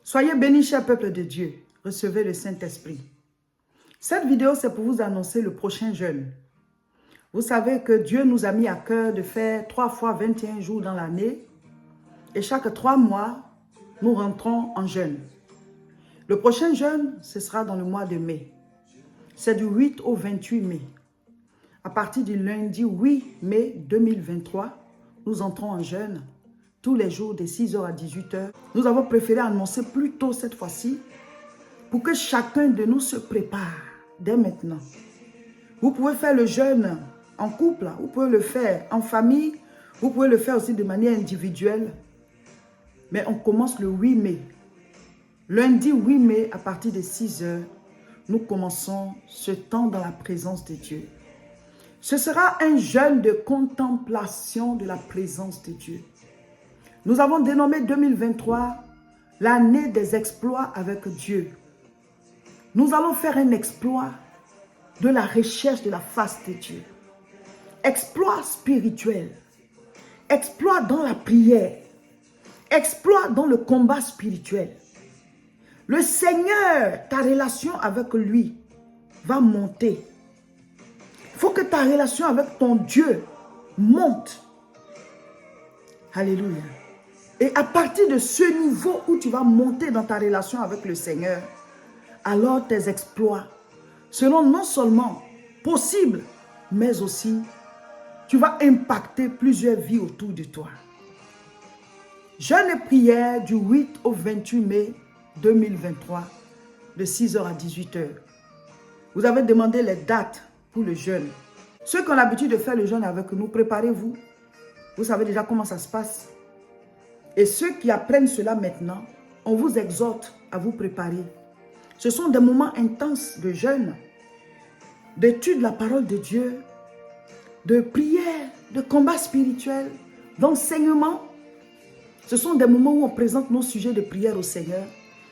Soyez bénis, cher peuple de Dieu. Recevez le Saint-Esprit. Cette vidéo, c'est pour vous annoncer le prochain jeûne. Vous savez que Dieu nous a mis à cœur de faire 3 fois 21 jours dans l'année. Et chaque 3 mois, nous rentrons en jeûne. Le prochain jeûne, ce sera dans le mois de mai. C'est du 8 au 28 mai. À partir du lundi 8 mai 2023, nous entrons en jeûne tous les jours de 6h à 18h. Nous avons préféré annoncer plus tôt cette fois-ci pour que chacun de nous se prépare dès maintenant. Vous pouvez faire le jeûne en couple, vous pouvez le faire en famille, vous pouvez le faire aussi de manière individuelle. Mais on commence le 8 mai. Lundi 8 mai, à partir de 6h, nous commençons ce temps dans la présence de Dieu. Ce sera un jeûne de contemplation de la présence de Dieu. Nous avons dénommé 2023 l'année des exploits avec Dieu. Nous allons faire un exploit de la recherche de la face de Dieu. Exploit spirituel. Exploit dans la prière. Exploit dans le combat spirituel. Le Seigneur, ta relation avec lui va monter. Il faut que ta relation avec ton Dieu monte. Alléluia. Et à partir de ce niveau où tu vas monter dans ta relation avec le Seigneur, alors tes exploits seront non seulement possibles, mais aussi tu vas impacter plusieurs vies autour de toi. Jeûne et prière du 8 au 28 mai 2023, de 6h à 18h. Vous avez demandé les dates pour le jeûne. Ceux qui ont l'habitude de faire le jeûne avec nous, préparez-vous. Vous savez déjà comment ça se passe. Et ceux qui apprennent cela maintenant, on vous exhorte à vous préparer. Ce sont des moments intenses de jeûne, d'étude de la parole de Dieu, de prière, de combat spirituel, d'enseignement. Ce sont des moments où on présente nos sujets de prière au Seigneur.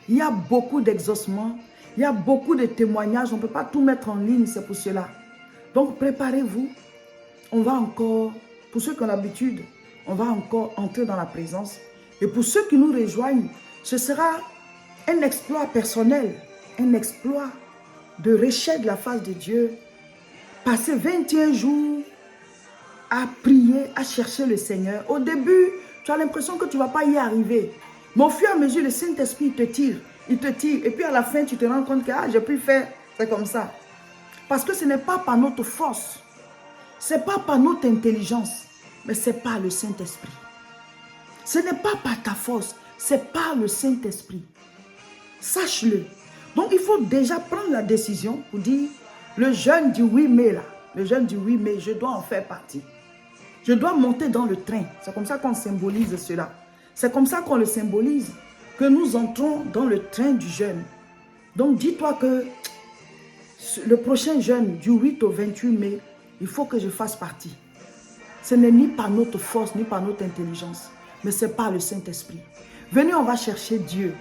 Il y a beaucoup d'exaucements, il y a beaucoup de témoignages. On ne peut pas tout mettre en ligne, c'est pour cela. Donc préparez-vous. On va encore, pour ceux qui ont l'habitude, on va encore entrer dans la présence. Et pour ceux qui nous rejoignent, ce sera un exploit personnel, un exploit de recherche de la face de Dieu. Passer 21 jours à prier, à chercher le Seigneur. Au début, tu as l'impression que tu ne vas pas y arriver. Mais au fur et à mesure, le Saint-Esprit te tire. Il te tire. Et puis à la fin, tu te rends compte que j'ai pu faire. C'est comme ça. Parce que ce n'est pas par notre force. Ce n'est pas par notre intelligence. Mais c'est par le Saint-Esprit. Ce n'est pas par ta force. C'est par le Saint-Esprit. Sache-le. Donc il faut déjà prendre la décision pour dire, le jeûne du 8 mai là, le jeûne du 8 mai, je dois en faire partie. Je dois monter dans le train. C'est comme ça qu'on symbolise cela. C'est comme ça qu'on le symbolise, que nous entrons dans le train du jeûne. Donc dis-toi que le prochain jeûne du 8 au 28 mai, il faut que je fasse partie. Ce n'est ni par notre force, ni par notre intelligence, mais c'est par le Saint-Esprit. Venez, on va chercher Dieu.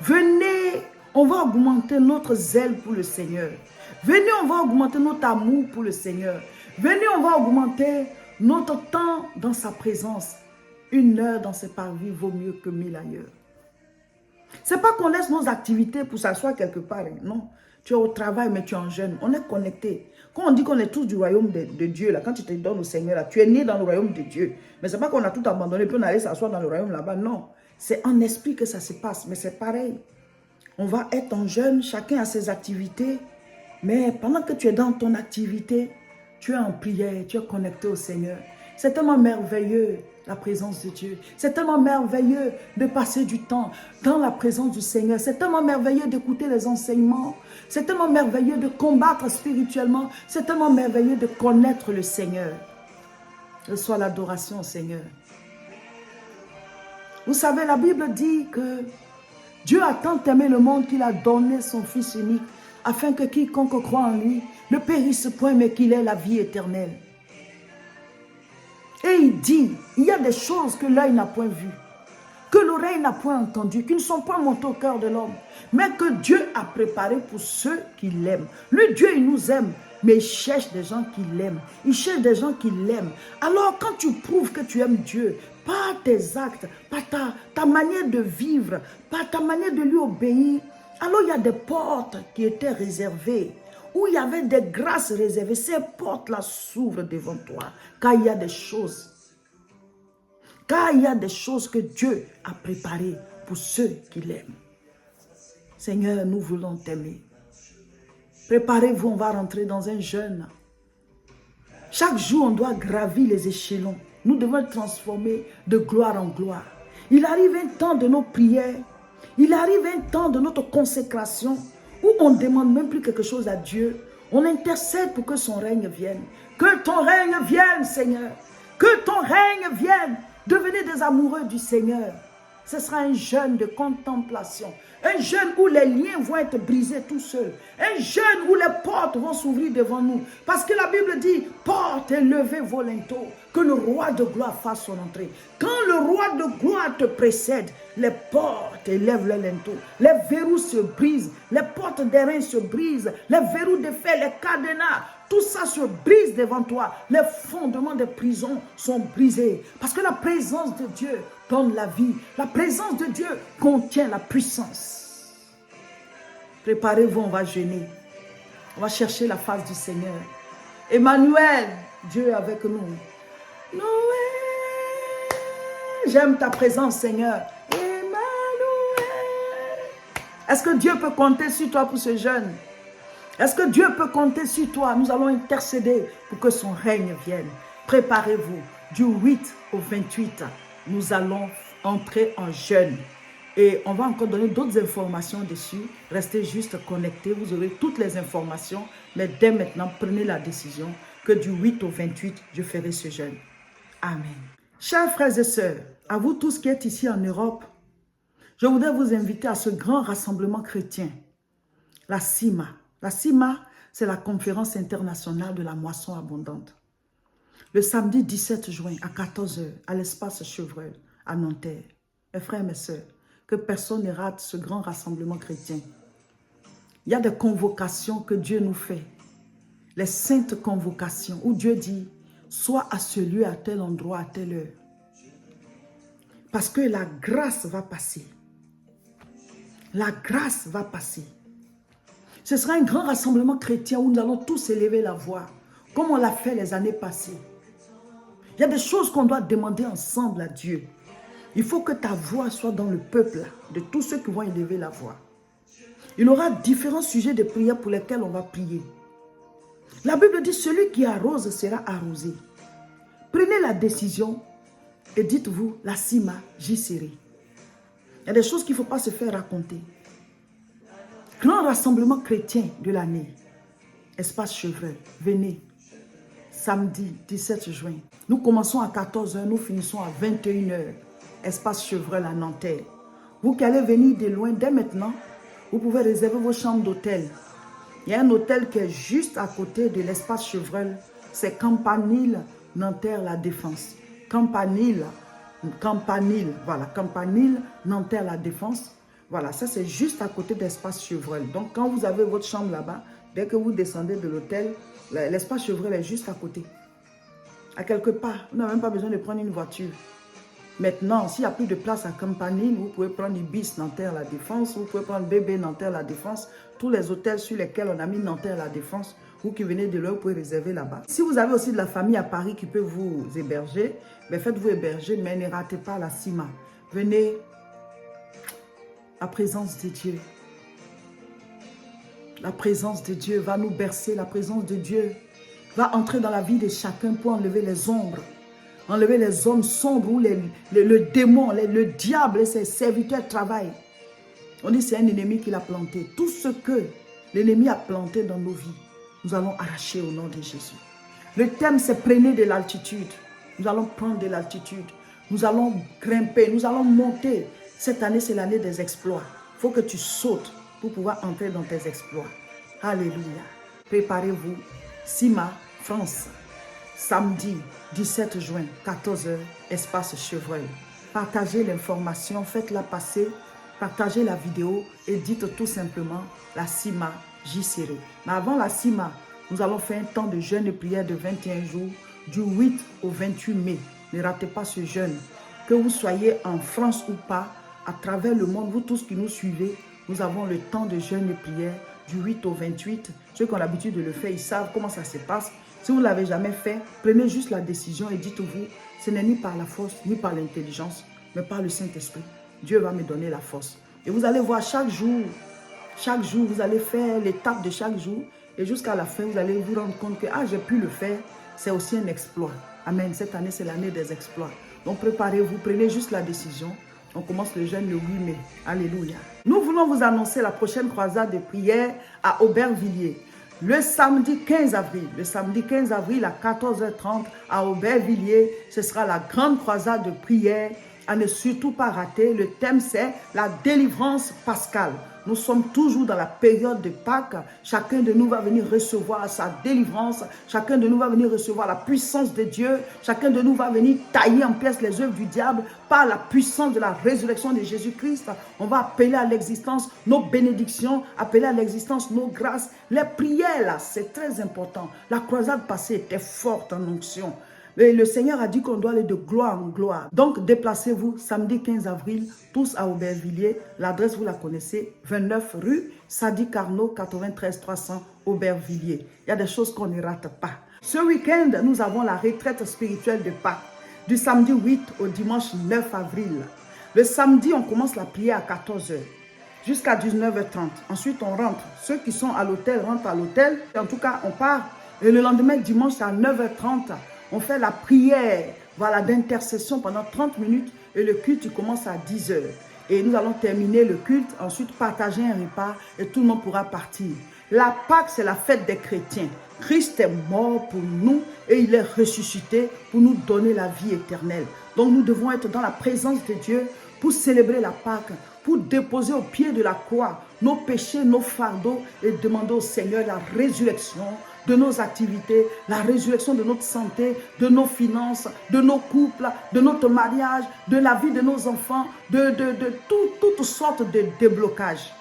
Venez, on va augmenter notre zèle pour le Seigneur. Venez, on va augmenter notre amour pour le Seigneur. Venez, on va augmenter notre temps dans sa présence. 1 heure dans ses parvis vaut mieux que 1000 ailleurs. Ce n'est pas qu'on laisse nos activités pour s'asseoir quelque part. Non, tu es au travail, mais tu es en jeûne. On est connecté. Quand on dit qu'on est tous du royaume de Dieu, là, quand tu te donnes au Seigneur, là, tu es né dans le royaume de Dieu. Mais ce n'est pas qu'on a tout abandonné, puis on allait s'asseoir dans le royaume là-bas. Non, c'est en esprit que ça se passe. Mais c'est pareil. On va être en jeûne, chacun a ses activités. Mais pendant que tu es dans ton activité, tu es en prière, tu es connecté au Seigneur. C'est tellement merveilleux, la présence de Dieu. C'est tellement merveilleux de passer du temps dans la présence du Seigneur. C'est tellement merveilleux d'écouter les enseignements. C'est tellement merveilleux de combattre spirituellement. C'est tellement merveilleux de connaître le Seigneur. Reçois l'adoration au Seigneur. Vous savez, la Bible dit que Dieu a tant aimé le monde qu'il a donné son Fils unique afin que quiconque croit en lui ne périsse point, mais qu'il ait la vie éternelle. Et il dit, il y a des choses que l'œil n'a point vues, que l'oreille n'a point entendues, qui ne sont pas montées au cœur de l'homme, mais que Dieu a préparé pour ceux qui l'aiment. Lui, Dieu, il nous aime, mais il cherche des gens qui l'aiment. Il cherche des gens qui l'aiment. Alors, quand tu prouves que tu aimes Dieu, par tes actes, par ta manière de vivre, par ta manière de lui obéir, alors il y a des portes qui étaient réservées, où il y avait des grâces réservées. Ces portes-là s'ouvrent devant toi, car il y a des choses. Car il y a des choses que Dieu a préparées pour ceux qui l'aiment. Seigneur, nous voulons t'aimer. Préparez-vous, on va rentrer dans un jeûne. Chaque jour, on doit gravir les échelons. Nous devons être transformés de gloire en gloire. Il arrive un temps de nos prières. Il arrive un temps de notre consécration où on ne demande même plus quelque chose à Dieu. On intercède pour que son règne vienne. Que ton règne vienne, Seigneur. Que ton règne vienne. Devenez des amoureux du Seigneur. Ce sera un jeûne de contemplation. Un jeûne où les liens vont être brisés tout seuls. Un jeûne où les portes vont s'ouvrir devant nous. Parce que la Bible dit, porte et levez vos linteaux, que le roi de gloire fasse son entrée. Quand le roi de gloire te précède, les portes élèvent leurs linteaux. Les verrous se brisent. Les portes d'airain se brisent. Les verrous de fer, les cadenas, tout ça se brise devant toi. Les fondements des prisons sont brisés. Parce que la présence de Dieu donne la vie. La présence de Dieu contient la puissance. Préparez-vous, on va jeûner. On va chercher la face du Seigneur. Emmanuel, Dieu est avec nous. Noël, j'aime ta présence, Seigneur. Emmanuel. Est-ce que Dieu peut compter sur toi pour ce jeûne? Est-ce que Dieu peut compter sur toi? Nous allons intercéder pour que son règne vienne. Préparez-vous. Du 8 au 28, nous allons entrer en jeûne. Et on va encore donner d'autres informations dessus. Restez juste connectés. Vous aurez toutes les informations. Mais dès maintenant, prenez la décision que du 8 au 28, je ferai ce jeûne. Amen. Chers frères et sœurs, à vous tous qui êtes ici en Europe, je voudrais vous inviter à ce grand rassemblement chrétien, la CIMA. La CIMA, c'est la conférence internationale de la moisson abondante. Le samedi 17 juin à 14 h à l'espace Chevreul à Nanterre. Mes frères et mes sœurs, que personne ne rate ce grand rassemblement chrétien. Il y a des convocations que Dieu nous fait. Les saintes convocations où Dieu dit, sois à ce lieu, à tel endroit, à telle heure. Parce que la grâce va passer. La grâce va passer. Ce sera un grand rassemblement chrétien où nous allons tous élever la voix, comme on l'a fait les années passées. Il y a des choses qu'on doit demander ensemble à Dieu. Il faut que ta voix soit dans le peuple de tous ceux qui vont élever la voix. Il y aura différents sujets de prière pour lesquels on va prier. La Bible dit, celui qui arrose sera arrosé. Prenez la décision et dites-vous, la CIMA, j'y serai. Il y a des choses qu'il ne faut pas se faire raconter. Grand rassemblement chrétien de l'année. Espace Chevreul. Venez. Samedi 17 juin. Nous commençons à 14 h, nous finissons à 21 h. Espace Chevreul à Nanterre. Vous qui allez venir de loin, dès maintenant, vous pouvez réserver vos chambres d'hôtel. Il y a un hôtel qui est juste à côté de l'espace Chevreul. C'est Campanile, Nanterre, La Défense. Campanile, voilà, Campanile, Nanterre, La Défense. Voilà, ça c'est juste à côté d'espace Chevreul. Donc quand vous avez votre chambre là-bas, dès que vous descendez de l'hôtel, l'espace Chevreul est juste à côté. À quelque part, vous n'avez même pas besoin de prendre une voiture. Maintenant, s'il n'y a plus de place à Campanile, vous pouvez prendre Ibis, Nanterre, La Défense, vous pouvez prendre Bébé, Nanterre, La Défense. Tous les hôtels sur lesquels on a mis Nanterre, La Défense, vous qui venez de là, vous pouvez réserver là-bas. Si vous avez aussi de la famille à Paris qui peut vous héberger, ben faites-vous héberger, mais ne ratez pas la CIMA. Venez. La présence de Dieu. La présence de Dieu va nous bercer. La présence de Dieu va entrer dans la vie de chacun pour enlever les ombres. Enlever les hommes sombres où le démon, le diable et ses serviteurs travaillent. On dit c'est un ennemi qui l'a planté. Tout ce que l'ennemi a planté dans nos vies, nous allons arracher au nom de Jésus. Le thème c'est prenez de l'altitude. Nous allons prendre de l'altitude. Nous allons grimper, nous allons monter. Cette année, c'est l'année des exploits. Il faut que tu sautes pour pouvoir entrer dans tes exploits. Alléluia. Préparez-vous. CIMA, France. Samedi 17 juin, 14 h, espace Chevreul. Partagez l'information, faites-la passer. Partagez la vidéo et dites tout simplement la CIMA, j'y serai. Mais avant la CIMA, nous allons faire un temps de jeûne et prière de 21 jours du 8 au 28 mai. Ne ratez pas ce jeûne. que vous soyez en France ou pas, à travers le monde, vous tous qui nous suivez, nous avons le temps de jeûne et prière du 8 au 28. Ceux qui ont l'habitude de le faire, ils savent comment ça se passe. Si vous ne l'avez jamais fait, prenez juste la décision et dites-vous, ce n'est ni par la force, ni par l'intelligence, mais par le Saint-Esprit. Dieu va me donner la force. Et vous allez voir chaque jour, vous allez faire l'étape de chaque jour. Et jusqu'à la fin, vous allez vous rendre compte que j'ai pu le faire. C'est aussi un exploit. Amen. Cette année, c'est l'année des exploits. Donc préparez-vous, prenez juste la décision. On commence le jeûne le 8 mai. Alléluia. Nous voulons vous annoncer la prochaine croisade de prière à Aubervilliers. Le samedi 15 avril. Le samedi 15 avril à 14h30 à Aubervilliers. Ce sera la grande croisade de prière à ne surtout pas rater. Le thème, c'est la délivrance pascale. Nous sommes toujours dans la période de Pâques. Chacun de nous va venir recevoir sa délivrance. Chacun de nous va venir recevoir la puissance de Dieu. Chacun de nous va venir tailler en pièces les œuvres du diable par la puissance de la résurrection de Jésus-Christ. On va appeler à l'existence nos bénédictions, appeler à l'existence nos grâces. Les prières, là, c'est très important. La croisade passée était forte en onction. Et le Seigneur a dit qu'on doit aller de gloire en gloire. Donc, déplacez-vous samedi 15 avril, tous à Aubervilliers. L'adresse, vous la connaissez, 29 rue Sadi Carnot, 93 300 Aubervilliers. Il y a des choses qu'on ne rate pas. Ce week-end, nous avons la retraite spirituelle de Pâques, du samedi 8 au dimanche 9 avril. Le samedi, on commence la prière à 14h jusqu'à 19h30. Ensuite, on rentre. Ceux qui sont à l'hôtel rentrent à l'hôtel. En tout cas, on part. Et le lendemain, dimanche, à 9h30, on fait la prière, voilà, d'intercession pendant 30 minutes et le culte commence à 10h. Et nous allons terminer le culte, ensuite partager un repas et tout le monde pourra partir. La Pâque, c'est la fête des chrétiens. Christ est mort pour nous et il est ressuscité pour nous donner la vie éternelle. Donc nous devons être dans la présence de Dieu pour célébrer la Pâque, pour déposer au pied de la croix nos péchés, nos fardeaux et demander au Seigneur la résurrection de nos activités, la résurrection de notre santé, de nos finances, de nos couples, de notre mariage, de la vie de nos enfants, de toutes sortes de déblocages.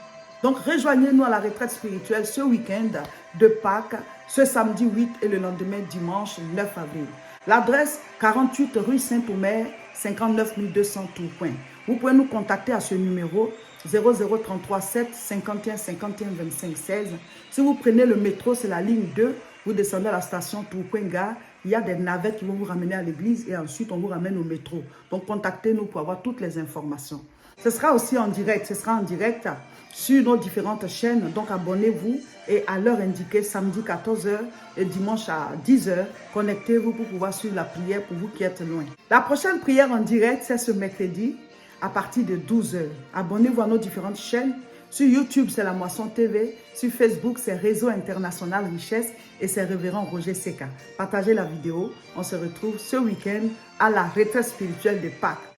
Donc rejoignez-nous à la retraite spirituelle ce week-end de Pâques, ce samedi 8 et le lendemain dimanche 9 avril. L'adresse 48 rue Saint-Omer, 59 200 Tourcoing. Vous pouvez nous contacter à ce numéro 0033 7 51 51 25 16. Si vous prenez le métro, c'est la ligne 2. Vous descendez à la station Tourcoing-Gare. Il y a des navettes qui vont vous ramener à l'église et ensuite on vous ramène au métro. Donc contactez-nous pour avoir toutes les informations. Ce sera aussi en direct. Ce sera en direct sur nos différentes chaînes. Donc abonnez-vous et à l'heure indiquée, samedi 14h et dimanche à 10h, connectez-vous pour pouvoir suivre la prière pour vous qui êtes loin. La prochaine prière en direct, c'est ce mercredi à partir de 12h. Abonnez-vous à nos différentes chaînes. Sur YouTube, c'est La Moisson TV. Sur Facebook, c'est Réseau International Richesse et c'est Révérend Roger Seka. Partagez la vidéo. On se retrouve ce week-end à la retraite spirituelle de Pâques.